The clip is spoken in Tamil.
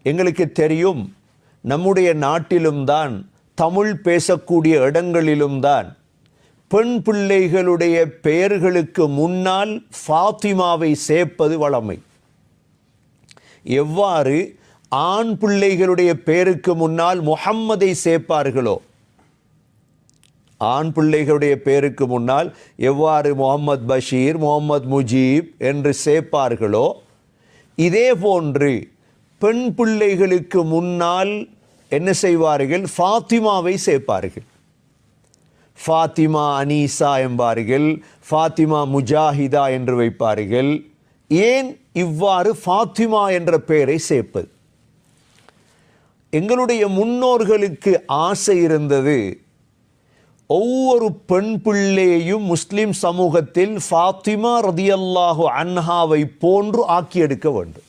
எங்களுக்கு தெரியும், நம்முடைய நாட்டிலும் தான், தமிழ் பேசக்கூடிய இடங்களிலும் தான் பெண் பிள்ளைகளுடைய பெயர்களுக்கு முன்னால் ஃபாத்திமாவை சேர்ப்பது வழமை. எவ்வாறு ஆண் பிள்ளைகளுடைய பெயருக்கு முன்னால் முஹம்மதை சேர்ப்பார்களோ, ஆண் பிள்ளைகளுடைய பெயருக்கு முன்னால் எவ்வாறு முகமது பஷீர், முகமது முஜீப் என்று சேர்ப்பார்களோ, இதே போன்று பெண் பிள்ளைகளுக்கு முன்னால் என்ன செய்வார்கள்? ஃபாத்திமாவை சேர்ப்பார்கள். ஃபாத்திமா அனீசா என்பார்கள், ஃபாத்திமா முஜாஹிதா என்று வைப்பார்கள். ஏன் இவ்வாறு ஃபாத்திமா என்ற பெயரை சேர்ப்பது? எங்களுடைய முன்னோர்களுக்கு ஆசை இருந்தது, ஒவ்வொரு பெண் பிள்ளையையும் முஸ்லிம் சமூகத்தில் ஃபாத்திமா ரதியல்லாஹு அன்ஹாவை போன்று ஆக்கி எடுக்க வேண்டும்.